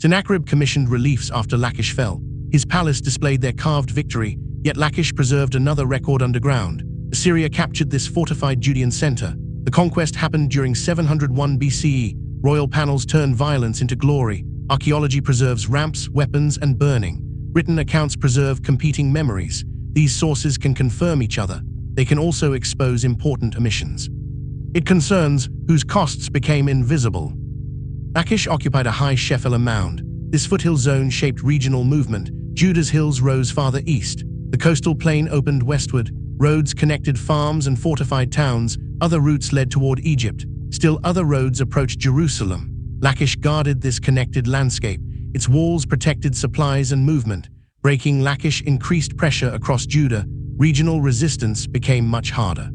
Sennacherib commissioned reliefs after Lachish fell. His palace displayed their carved victory, yet Lachish preserved another record underground. Assyria captured this fortified Judean center. The conquest happened during 701 BCE. Royal panels turned violence into glory. Archaeology preserves ramps, weapons, and burning. Written accounts preserve competing memories. These sources can confirm each other. They can also expose important omissions. It concerns whose costs became invisible. Lachish occupied a high Shephelah mound. This foothill zone shaped regional movement. Judah's hills rose farther east. The coastal plain opened westward. Roads connected farms and fortified towns. Other routes led toward Egypt. Still other roads approached Jerusalem. Lachish guarded this connected landscape. Its walls protected supplies and movement. Breaking Lachish increased pressure across Judah. Regional resistance became much harder.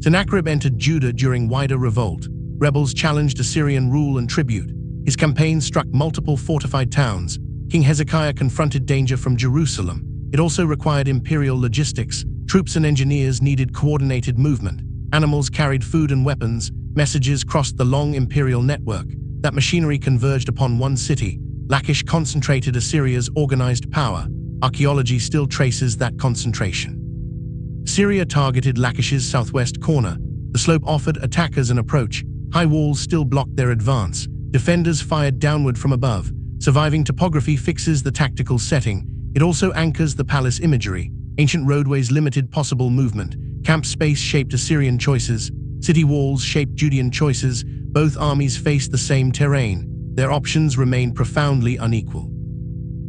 Sennacherib entered Judah during wider revolt. Rebels challenged Assyrian rule and tribute. His campaign struck multiple fortified towns. King Hezekiah confronted danger from Jerusalem. It also required imperial logistics. Troops and engineers needed coordinated movement. Animals carried food and weapons. Messages crossed the long imperial network. That machinery converged upon one city. Lachish concentrated Assyria's organized power. Archaeology still traces that concentration. Syria targeted Lachish's southwest corner. The slope offered attackers an approach. High walls still blocked their advance. Defenders fired downward from above. Surviving topography fixes the tactical setting. It also anchors the palace imagery. Ancient roadways limited possible movement. Camp space shaped Assyrian choices. City walls shaped Judean choices. Both armies faced the same terrain. Their options remained profoundly unequal.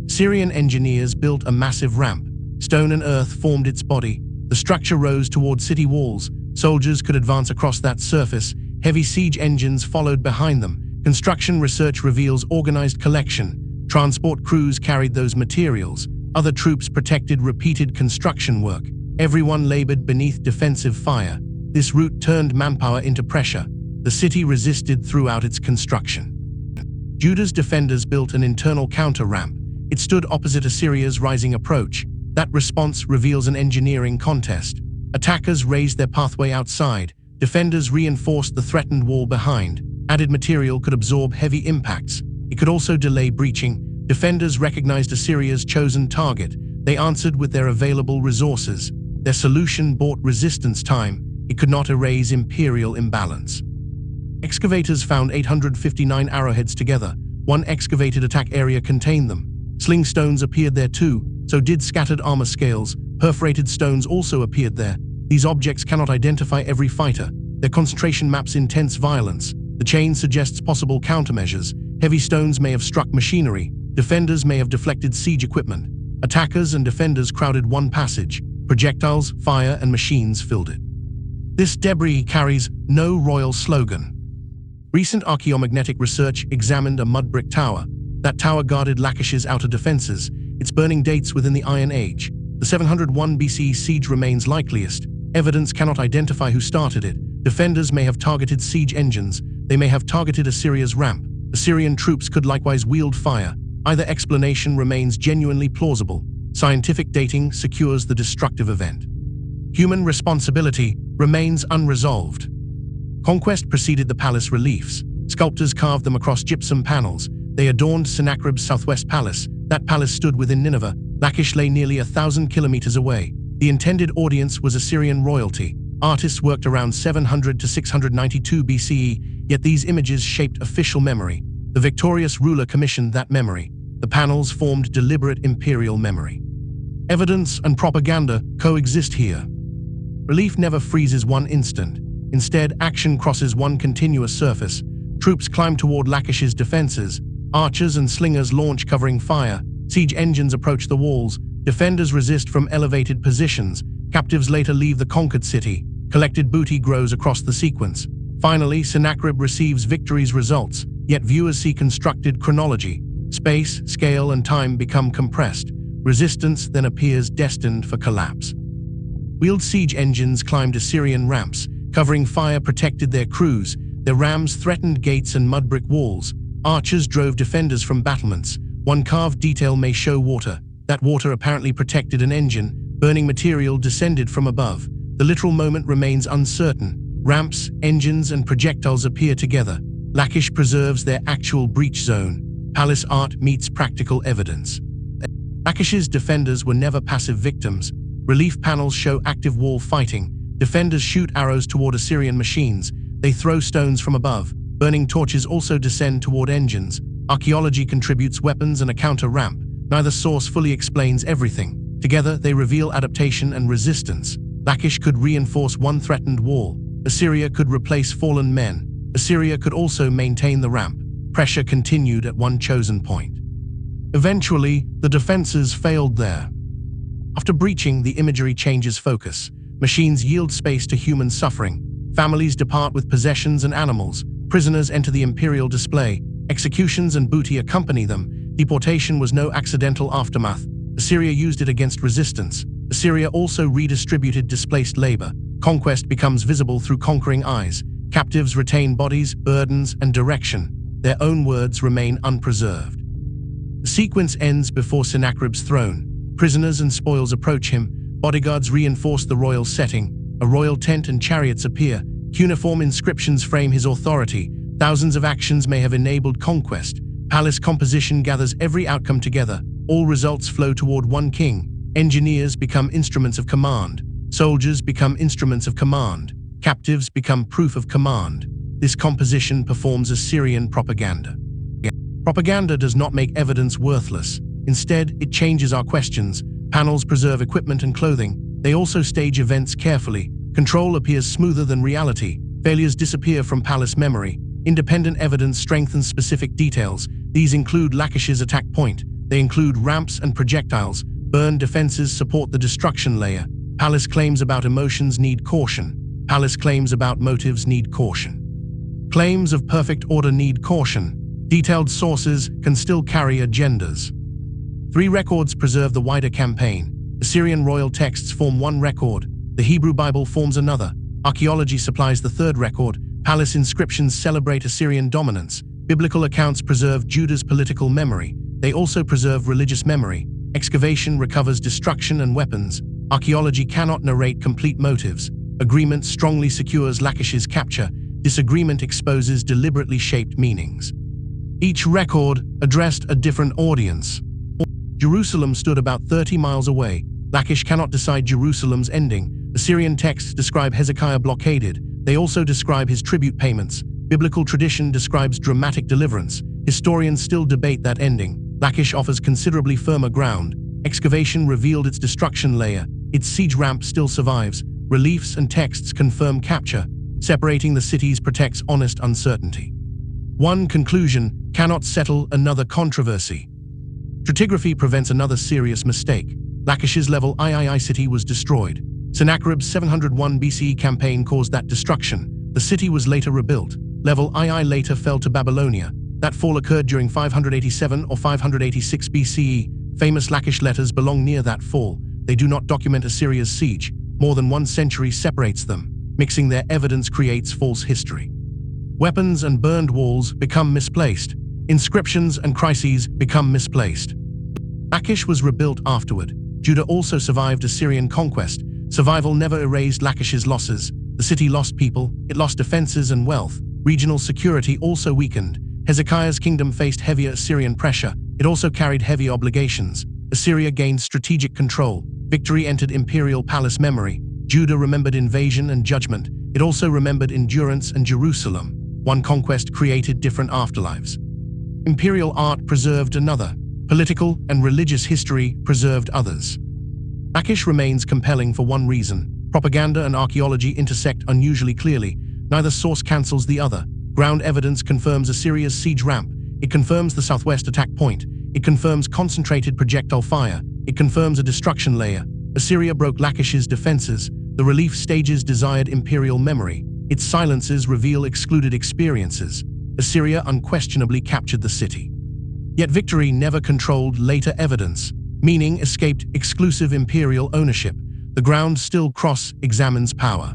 Syrian engineers built a massive ramp. Stone and earth formed its body. The structure rose toward city walls. Soldiers could advance across that surface. Heavy siege engines followed behind them. Construction research reveals organized collection. Transport crews carried those materials. Other troops protected repeated construction work. Everyone labored beneath defensive fire. This route turned manpower into pressure. The city resisted throughout its construction. Judah's defenders built an internal counter-ramp. It stood opposite Assyria's rising approach. That response reveals an engineering contest. Attackers raised their pathway outside. Defenders reinforced the threatened wall behind. Added material could absorb heavy impacts. It could also delay breaching. Defenders recognized Assyria's chosen target. They answered with their available resources. Their solution bought resistance time. It could not erase imperial imbalance. Excavators found 859 arrowheads together. One excavated attack area contained them. Sling stones appeared there too, so did scattered armor scales. Perforated stones also appeared there. These objects cannot identify every fighter. Their concentration maps intense violence. The chain suggests possible countermeasures. Heavy stones may have struck machinery. Defenders may have deflected siege equipment. Attackers and defenders crowded one passage. Projectiles, fire, and machines filled it. This debris carries no royal slogan. Recent archaeomagnetic research examined a mud brick tower. That tower guarded Lachish's outer defenses. Its burning dates within the Iron Age. The 701 BCE siege remains likeliest. Evidence cannot identify who started it. Defenders may have targeted siege engines. They may have targeted Assyria's ramp. Assyrian troops could likewise wield fire. Either explanation remains genuinely plausible. Scientific dating secures the destructive event. Human responsibility remains unresolved. Conquest preceded the palace reliefs. Sculptors carved them across gypsum panels. They adorned Sennacherib's southwest palace. That palace stood within Nineveh. Lachish lay nearly 1,000 kilometers away. The intended audience was Assyrian royalty. Artists worked around 700 to 692 BCE, yet these images shaped official memory. The victorious ruler commissioned that memory. The panels formed deliberate imperial memory. Evidence and propaganda coexist here. Relief never freezes one instant. Instead, action crosses one continuous surface. Troops climb toward Lachish's defenses. Archers and slingers launch covering fire. Siege engines approach the walls. Defenders resist from elevated positions. Captives later leave the conquered city. Collected booty grows across the sequence. Finally, Sennacherib receives victory's results, yet viewers see constructed chronology. Space, scale, and time become compressed. Resistance then appears destined for collapse. Wheeled siege engines climbed Assyrian ramps. Covering fire protected their crews. Their rams threatened gates and mud brick walls. Archers drove defenders from battlements. One carved detail may show water. That water apparently protected an engine. Burning material descended from above. The literal moment remains uncertain. Ramps, engines, and projectiles appear together. Lachish preserves their actual breach zone. Palace art meets practical evidence. Lachish's defenders were never passive victims. Relief panels show active wall fighting. Defenders shoot arrows toward Assyrian machines. They throw stones from above. Burning torches also descend toward engines. Archaeology contributes weapons and a counter ramp. Neither source fully explains everything. Together, they reveal adaptation and resistance. Lachish could reinforce one threatened wall. Assyria could replace fallen men. Assyria could also maintain the ramp. Pressure continued at one chosen point. Eventually, the defenses failed there. After breaching, the imagery changes focus. Machines yield space to human suffering. Families depart with possessions and animals. Prisoners enter the imperial display. Executions and booty accompany them. Deportation was no accidental aftermath. Assyria used it against resistance. Assyria also redistributed displaced labor. Conquest becomes visible through conquering eyes. Captives retain bodies, burdens, and direction. Their own words remain unpreserved. The sequence ends before Sennacherib's throne. Prisoners and spoils approach him. Bodyguards reinforce the royal setting. A royal tent and chariots appear. Cuneiform inscriptions frame his authority. Thousands of actions may have enabled conquest. Palace composition gathers every outcome together. All results flow toward one king. Engineers become instruments of command. Soldiers become instruments of command. Captives become proof of command. This composition performs Assyrian propaganda. Propaganda does not make evidence worthless. Instead, it changes our questions. Panels preserve equipment and clothing. They also stage events carefully. Control appears smoother than reality. Failures disappear from palace memory. Independent evidence strengthens specific details. These include Lachish's attack point. They include ramps and projectiles. Burned defenses support the destruction layer. Palace claims about emotions need caution. Palace claims about motives need caution. Claims of perfect order need caution. Detailed sources can still carry agendas. 3 records preserve the wider campaign. Assyrian royal texts form one record. The Hebrew Bible forms another. Archaeology supplies the third record. Palace inscriptions celebrate Assyrian dominance. Biblical accounts preserve Judah's political memory. They also preserve religious memory. Excavation recovers destruction and weapons. Archaeology cannot narrate complete motives. Agreement strongly secures Lachish's capture. Disagreement exposes deliberately shaped meanings. Each record addressed a different audience. Jerusalem stood about 30 miles away. Lachish cannot decide Jerusalem's ending. Assyrian texts describe Hezekiah blockaded. They also describe his tribute payments. Biblical tradition describes dramatic deliverance. Historians still debate that ending. Lachish offers considerably firmer ground. Excavation revealed its destruction layer. Its siege ramp still survives. Reliefs and texts confirm capture. Separating the cities protects honest uncertainty. One conclusion cannot settle another controversy. Stratigraphy prevents another serious mistake. Lachish's level III city was destroyed. Sennacherib's 701 BCE campaign caused that destruction. The city was later rebuilt. Level II later fell to Babylonia. That fall occurred during 587 or 586 BCE. Famous Lachish letters belong near that fall. They do not document Assyria's siege. More than 1 century separates them. Mixing their evidence creates false history. Weapons and burned walls become misplaced. Inscriptions and crises become misplaced. Lachish was rebuilt afterward. Judah also survived Assyrian conquest. Survival never erased Lachish's losses. The city lost people, it lost defenses and wealth. Regional security also weakened. Hezekiah's kingdom faced heavier Assyrian pressure. It also carried heavy obligations. Assyria gained strategic control. Victory entered imperial palace memory. Judah remembered invasion and judgment. It also remembered endurance and Jerusalem. One conquest created different afterlives. Imperial art preserved another. Political and religious history preserved others. Lachish remains compelling for one reason. Propaganda and archaeology intersect unusually clearly. Neither source cancels the other. Ground evidence confirms Assyria's siege ramp. It confirms the southwest attack point. It confirms concentrated projectile fire. It confirms a destruction layer. Assyria broke Lachish's defenses. The relief stages desired imperial memory. Its silences reveal excluded experiences. Assyria unquestionably captured the city. Yet victory never controlled later evidence. Meaning escaped exclusive imperial ownership. The ground still cross-examines power.